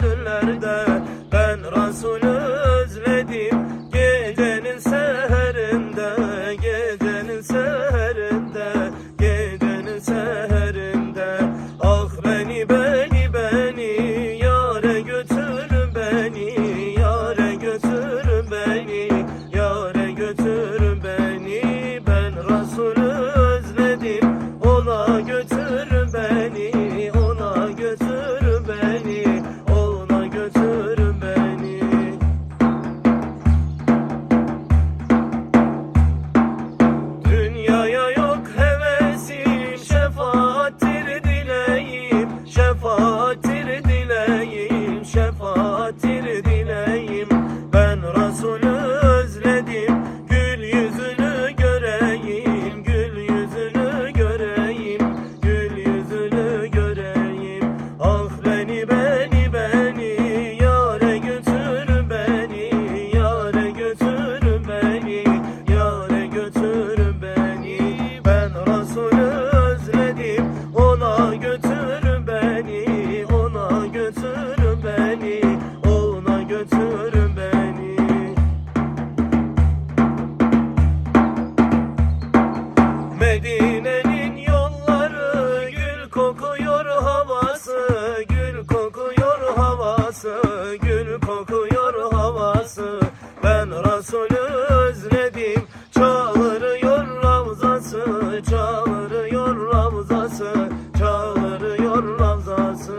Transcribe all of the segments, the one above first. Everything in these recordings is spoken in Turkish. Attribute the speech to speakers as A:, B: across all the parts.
A: gönüllerde. Ben Resulü özledim gecenin seherinde, gecenin seherinde, gecenin seherinde. Ah beni beni beni yâre götür beni, yâre götür beni, yâre götür beni. Ben Resulü özledim, ona götür beni, ona götür beni, ona götür beni. Dünyaya yok hevesim, şefaattir dileğim, şefaattir dileğim, şefaattir dileğim. Ben Resulü özledim, gül yüzünü göreyim, gül yüzünü göreyim, gül yüzünü göreyim. Ah beni beni beni yâre götür beni, yâre götür beni, yâre götür beni. Ben Resulü özledim, ona götür beni, ona götür beni, ona götür beni. Medine'nin yolları, gül kokuyor havası, gül kokuyor havası, gül kokuyor havası. Ben Resulü özledim, çağırıyor ravzası, çağırıyor ravzası, çağırıyor ravzası.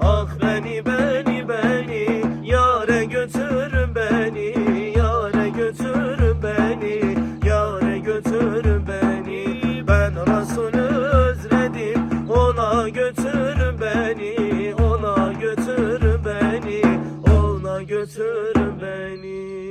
A: Ah beni beni beni yâre götür beni, yâre götür beni, yâre götür beni. Ben Resulü özledim, ona götür beni, ona götür beni, ona götür beni.